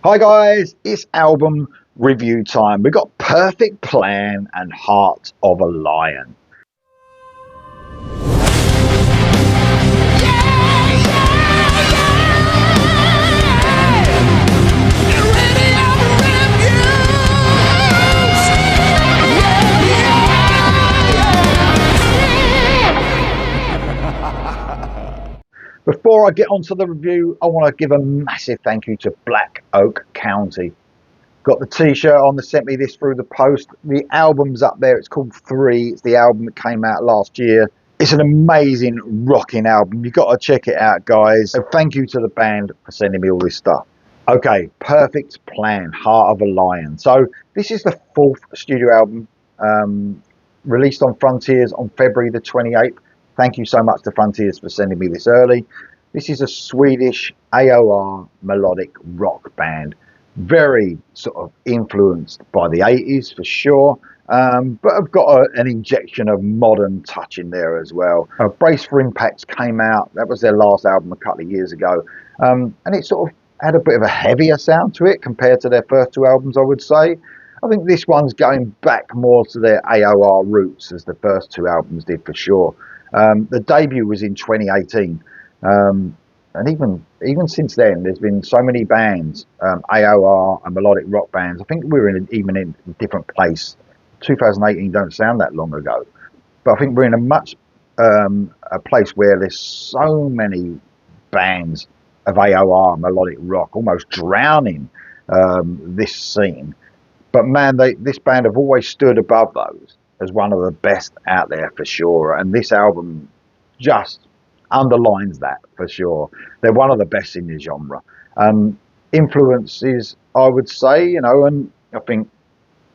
Hi guys, it's album review time. We got Perfect Plan and Heart of a Lion. Before I get onto the review, I want to give a massive thank you to Black Oak County. Got the t-shirt on, they sent me this through the post. The album's up there, it's called 3. It's the album that came out last year. It's an amazing rocking album. You've got to check it out, guys. So thank you to the band for sending me all this stuff. Okay, Perfect Plan, Heart of a Lion. So this is the 4th studio album, released on Frontiers on February the 28th. Thank you so much to Frontiers for sending me this early. This is a Swedish AOR melodic rock band. Very sort of influenced by the 80s for sure, but I've got an injection of modern touch in there as well. Brace for Impact came out, that was their last album a couple of years ago, and it sort of had a bit of a heavier sound to it compared to their first 2 albums, I would say. I think this one's going back more to their AOR roots as the first 2 albums did for sure. The debut was in 2018, and even since then, there's been so many bands, AOR and melodic rock bands. I think we're even in a different place. 2018 don't sound that long ago, but I think we're in a place where there's so many bands of AOR melodic rock, almost drowning this scene. But man, this band have always stood above those as one of the best out there for sure. And this album just underlines that for sure. They're one of the best in the genre. Influences, I would say, and I think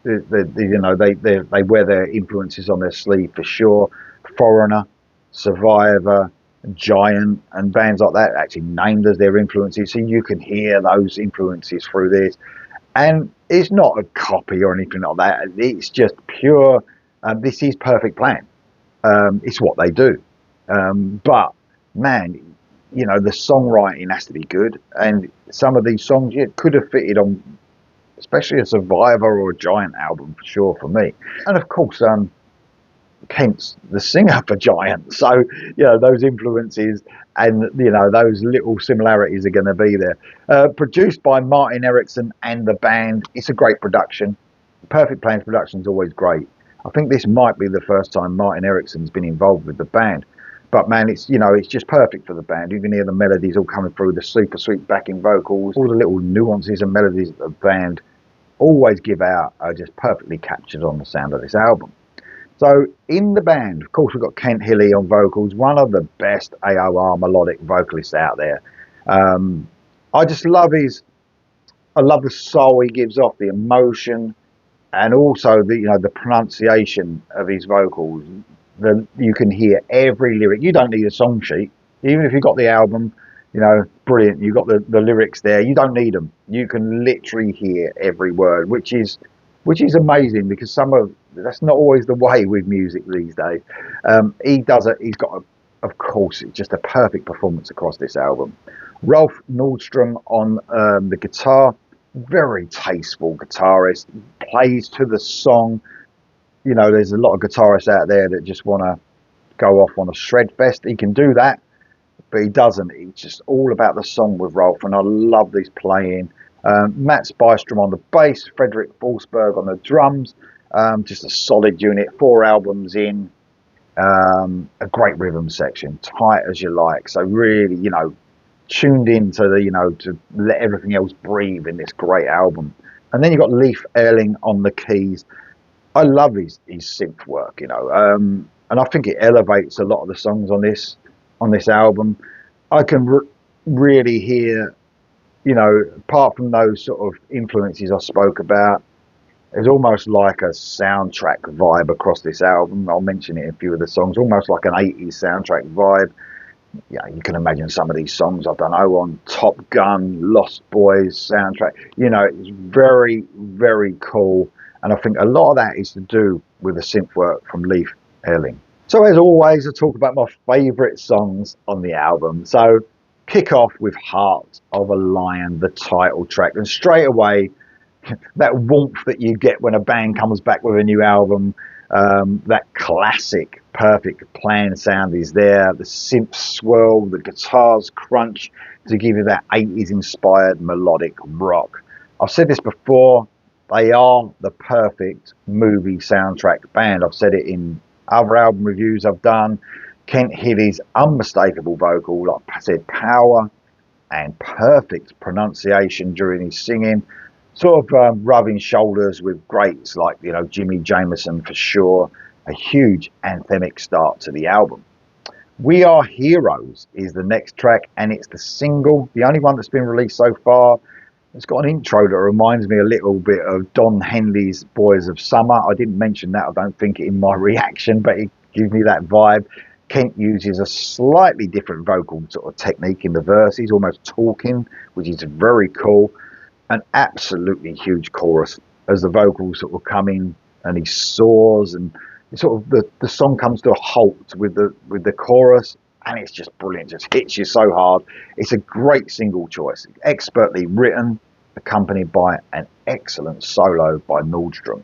they wear their influences on their sleeve for sure. Foreigner, Survivor, Giant, and bands like that actually named as their influences, so you can hear those influences through this. And it's not a copy or anything like that. It's just pure. This is Perfect Plan. It's what they do. But man, the songwriting has to be good, and some of these songs could have fitted on, especially a Survivor or a Giant album for sure for me. And of course, Kent's the singer for Giant, so those influences and those little similarities are going to be there. Produced by Martin Eriksson and the band. It's a great production. Perfect Plan's production is always great. I think this might be the first time Martin Eriksson's been involved with the band. But man, it's just perfect for the band. You can hear the melodies all coming through, the super sweet backing vocals, all the little nuances and melodies that the band always give out are just perfectly captured on the sound of this album. So in the band, of course, we've got Kent Hilli on vocals, one of the best AOR melodic vocalists out there. I just love I love the soul he gives off, the emotion, and also the pronunciation of his vocals. You can hear every lyric. You don't need a song sheet, even if you've got the album. Brilliant. You've got the lyrics there. You don't need them. You can literally hear every word, which is amazing, because that's not always the way with music these days. He does it. He's got of course, it's just a perfect performance across this album. Rolf Nordstrom on the guitar. Very tasteful guitarist, plays to the song. There's a lot of guitarists out there that just want to go off on a shred fest. He can do that, but he doesn't. It's just all about the song with Rolf, and I love this playing. Mats Byström on the bass, Fredrik Forsberg on the drums. Just a solid unit, 4 albums in. A great rhythm section, tight as you like. So really, tuned into to let everything else breathe in this great album. And then you've got Leif Erling on the keys. I love his synth work, and I think it elevates a lot of the songs on this album. I can really hear, apart from those sort of influences I spoke about, there's almost like a soundtrack vibe across this album. I'll mention it in a few of the songs, almost like an 80s soundtrack vibe. You can imagine some of these songs, I don't know, on Top Gun, Lost Boys soundtrack. It's very, very cool. And I think a lot of that is to do with the synth work from Leif Erling. So as always, I talk about my favourite songs on the album. So Kick off with Heart of a Lion, the title track, and straight away that warmth that you get when a band comes back with a new album, that classic Perfect Plan sound is there, the synth swirl, the guitars crunch to give you that 80s inspired melodic rock. I've said this before, they are the perfect movie soundtrack band. I've said it in other album reviews I've done. Kent Healy's unmistakable vocal, like I said, power and perfect pronunciation during his singing, sort of rubbing shoulders with greats like, Jimmy Jameson for sure. A huge anthemic start to the album. We Are Heroes is the next track, and it's the single, the only one that's been released so far. It's got an intro that reminds me a little bit of Don Henley's Boys of Summer. I didn't mention that, I don't think, in my reaction, but it gives me that vibe. Kent uses a slightly different vocal sort of technique in the verse. He's almost talking, which is very cool. An absolutely huge chorus as the vocals sort of come in and he soars, and sort of the song comes to a halt with the chorus, and it's just brilliant. Just hits you so hard. It's a great single choice, expertly written, accompanied by an excellent solo by Nordstrom.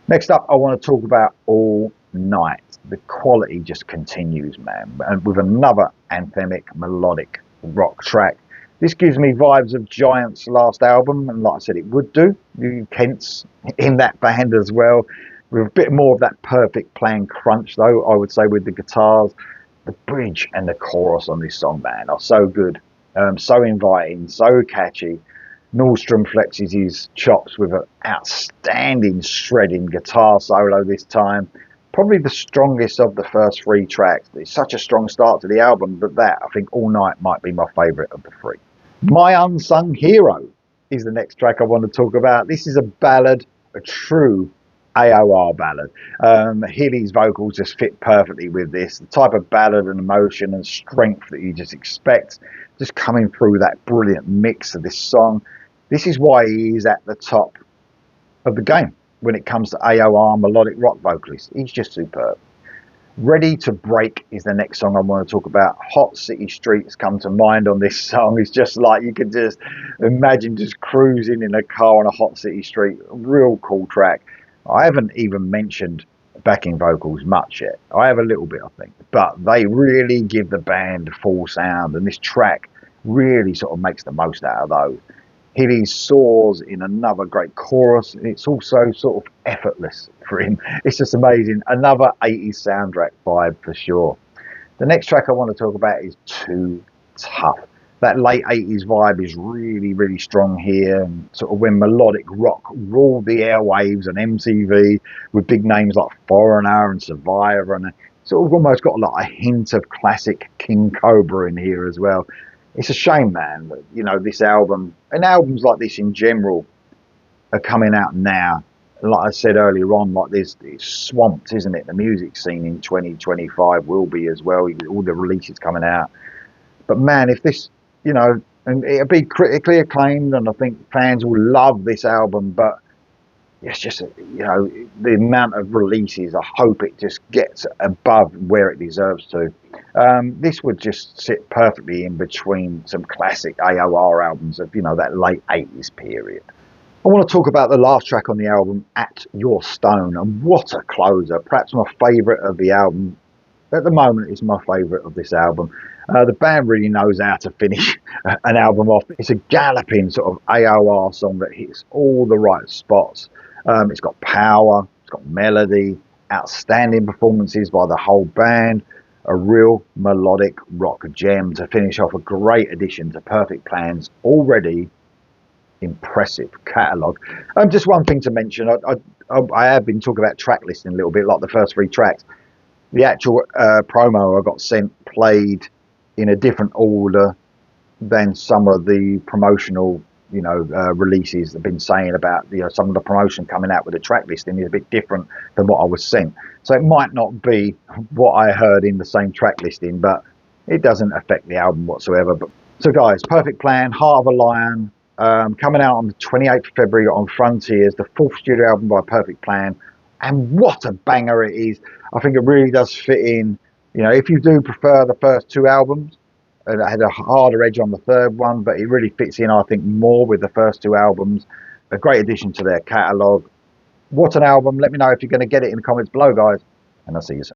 Next up, I want to talk about All Night. The quality just continues, man, and with another anthemic melodic rock track. This gives me vibes of Giant's last album, and like I said, it would do. Kent's in that band as well, with a bit more of that Perfect Plan crunch, though, I would say, with the guitars. The bridge and the chorus on this song, man, are so good, so inviting, so catchy. Nordstrom flexes his chops with an outstanding shredding guitar solo this time. Probably the strongest of the first three tracks. It's such a strong start to the album, but I think All Night might be my favourite of the three. My Unsung Hero is the next track I want to talk about. This is a ballad, a true AOR ballad. Healy's vocals just fit perfectly with this. The type of ballad and emotion and strength that you just expect, just coming through that brilliant mix of this song. This is why he is at the top of the game when it comes to AOR melodic rock vocalists. He's just superb. Ready to Break is the next song I want to talk about. Hot City Streets come to mind on this song. It's just like you can just imagine just cruising in a car on a hot city street. Real cool track. I haven't even mentioned backing vocals much yet. I have a little bit, I think, but they really give the band full sound, and this track really sort of makes the most out of those. Healy soars in another great chorus, and it's also sort of effortless for him. It's just amazing. Another 80s soundtrack vibe for sure. The next track I want to talk about is Too Tough. That late 80s vibe is really, really strong here, and sort of when melodic rock ruled the airwaves and MTV with big names like Foreigner and Survivor, and sort of almost got like a hint of classic King Cobra in here as well. It's a shame, man, that, this album, and albums like this in general, are coming out now. And like I said earlier on, like this, it's swamped, isn't it? The music scene in 2025 will be as well, all the releases coming out. But man, if this, and it'll be critically acclaimed, and I think fans will love this album, but it's just, the amount of releases, I hope it just gets above where it deserves to. This would just sit perfectly in between some classic AOR albums of, that late 80s period. I want to talk about the last track on the album, At Your Stone, and what a closer. Perhaps my favourite of the album. At the moment, it's my favourite of this album. The band really knows how to finish an album off. It's a galloping sort of AOR song that hits all the right spots. It's got power, it's got melody, outstanding performances by the whole band, a real melodic rock gem to finish off a great addition to Perfect Plan's already impressive catalogue. Just one thing to mention, I have been talking about track listing a little bit, like the first three tracks. The actual promo I got sent played in a different order than some of the promotional releases have been saying about, some of the promotion coming out with the track listing is a bit different than what I was sent. So it might not be what I heard in the same track listing, but it doesn't affect the album whatsoever. So guys, Perfect Plan, Heart of a Lion, coming out on the 28th of February on Frontiers, the fourth studio album by Perfect Plan. And what a banger it is. I think it really does fit in. If you do prefer the first two albums, and it had a harder edge on the third one, but it really fits in, I think, more with the first two albums. A great addition to their catalogue. What an album. Let me know if you're going to get it in the comments below, guys, and I'll see you soon.